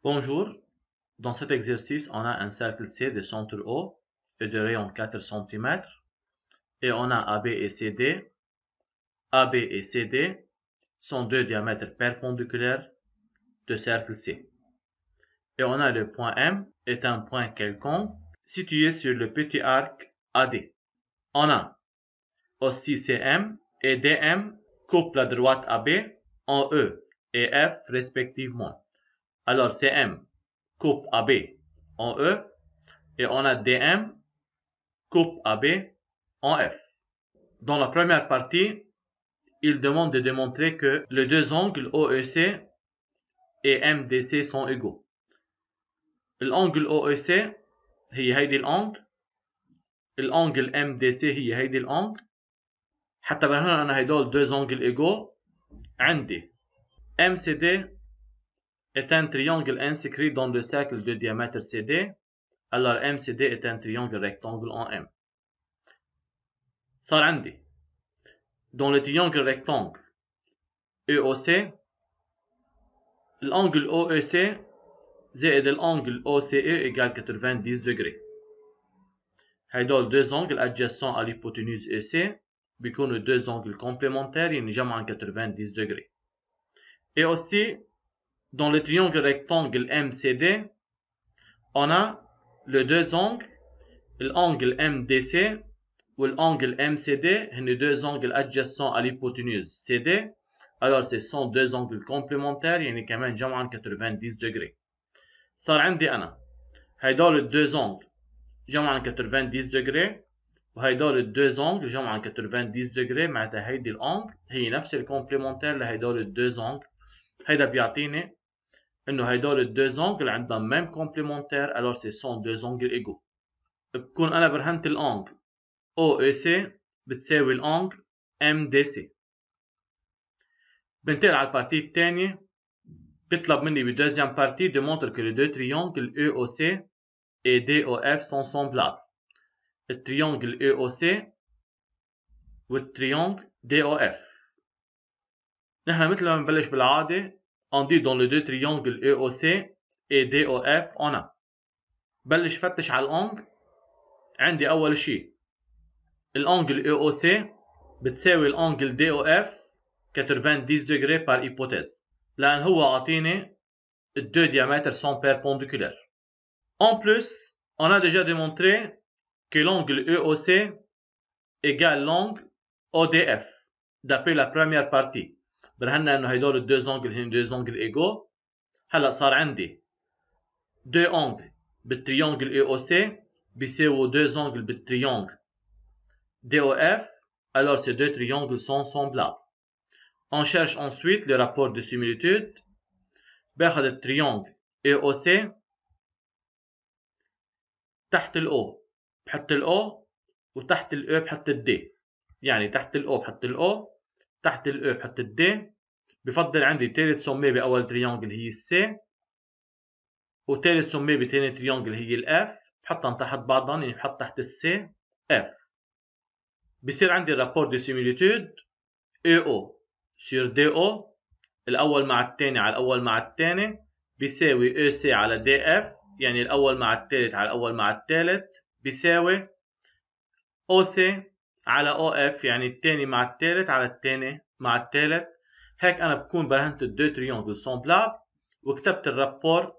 Bonjour, dans cet exercice, on a un cercle C de centre O et de rayon 4 cm et on a AB et CD. AB et CD sont deux diamètres perpendiculaires de cercle C. Et on a le point M est un point quelconque situé sur le petit arc AD. On a aussi CM et DM coupe la droite AB en E et F respectivement. Alors CM coupe AB en E et on a DM coupe AB en F. Dans la première partie, il demande de démontrer que les deux angles OEC et MDC sont égaux. الانجل OEC هي هيدي الانجل، الانجل MDC هي هيدي الانجل. حتى برهن انا هيدول deux angles égaux. عندي MCD est un triangle inscrit dans le cercle de diamètre CD. Alors MCD est un triangle rectangle en M. صار عندي dans le triangle rectangle EOC l'angle OEC زائد الانجل OCE égale 90 degrés. هيدول deux angles adjacents à l'hypoténuse EC بيكونوا deux angles complémentaires يعني جمعا 90 degrés. Et aussi dans le triangle rectangle MCD on a les deux angles l'angle MDC ou l'angle MCD هن deux angles adjacents à l'hypoténuse CD. Alors ce sont deux angles complémentaires يعني كمان جمعا 90 degrés. صار عندي أنا هيدول deux angles جمعا 90 degrés وهيدول deux angles جمعا 90 degrés. معناتها هيدي الانجل هي نفس الكومبليمونتير لهيدول deux angles. هيدا بيعطيني انه هيدول deux angles عندهم même complémentaire. alors ce sont deux angles égaux. بكون انا برهنت الانجل OEC بتساوي الانجل MDC. بنتقل على البارتي الثانية. بيطلب مني بدوزيام بارتي démontre que les deux triangles EOC et DOF sont semblables. التريانجل EOC والتريانجل DOF. نحن مثل ما بنبلش بالعادة on dit dans les deux triangles EOC et DOF on a. بلش فتش على الانجل. عندي أول شيء الانجل EOC بتساوي الانجل DOF 90 degrés par hypothèse لأن هو عطيني deux diamètres sont perpendiculaires. En plus, on a déjà démontré que l'angle EOC égale l'angle ODF d'après la première partie. برهنا انه هيدول deux angles هن deux angles égaux. هلا صار عندي deux angles بالتريانجل EOC بيساووا deux angles بالتريانجل DOF. alors ces deux triangles sont semblables. On cherche ensuite le rapport de similitude. باخذ التريانجل EOC تحت الO بحط الO وتحت الE بحط الD. يعني تحت الO بحط الO تحت الE بحط الD. بفضل عندي ثالث سميه بأول تريانجل هي الC وثالث سميه بثاني تريانجل هي الF. بحطهم تحت بعضهم يعني بحط تحت الC F. بصير عندي الرابور دي سيميليتود EO sur DO الأول مع الثاني على الأول مع الثاني بيساوي EC على DF يعني الأول مع الثالث على الأول مع الثالث بيساوي OC على OF يعني الثاني مع الثالث على الثاني مع الثالث. هيك أنا بكون برهنت الدو تريانجل سامبلاب وكتبت الرابور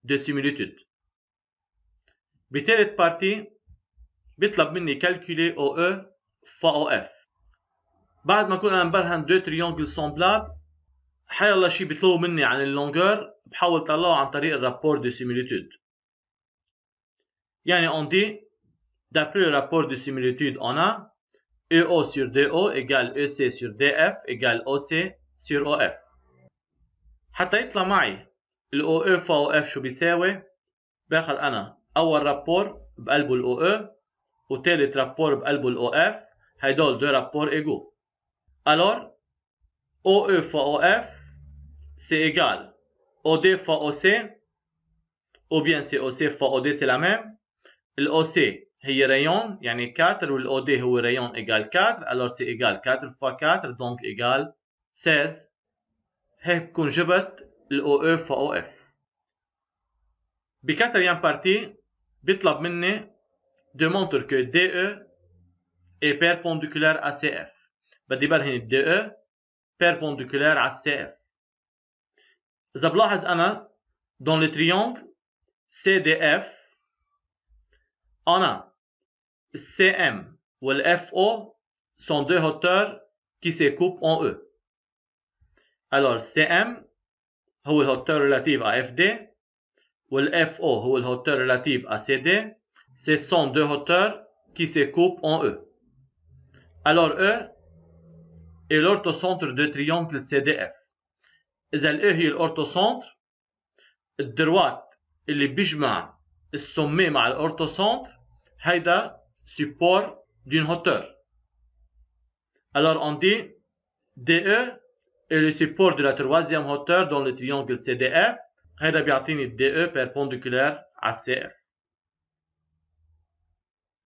دو سيميليتود. بثالث بارتي بيطلب مني كالكولي OE فا OF. بعد ما أكون أنا برهن دو تريانجل سامبلاب حيالله شيء بيطلبوا مني عن اللونجور بحاول طلعه عن طريق الرابور دو سيميليتود. يعني on dit d'après le rapport de similitude on a EO sur DO égale EC sur DF égale OC sur OF. حتى يطلع معي ال OE فا OF شو بيساوي؟ باخذ أنا أول رابور بقلبه ال OE وثالث رابور بقلبه ال OF. هيدول دو رابور égaux. alors OE فا OF c'est égal OD فا OC ou bien c'est OC فا OD c'est la même. ال OC هي rayon يعني 4 وال OD هو rayon égale 4. alors c'est égal 4 fois 4 donc égal 16. هيك بكون جبت ال OE فا OF. بquatrième partie بيطلب مني démontre que DE est perpendiculaire à CF. بدي برهن DE perpendiculaire à CF. إذا بلاحظ أنا dans le triangle CDF on a CM ou le FO sont deux hauteurs qui se coupent en E. Alors CM هو الهauteur relative à FD ou le FO هو الهauteur relative à CD. Ce sont deux hauteurs qui se coupent en E. Alors E est l'orthocentre de triangle CDF. إذا ال E هي الأورتوسنتر الدروات اللي بيجمع السمي مع الأورتوسنتر هيدا support d'une hauteur. Alors on dit DE est le support de la troisième hauteur dans le triangle CDF. هيدا بيعطيني DE perpendiculaire à CF.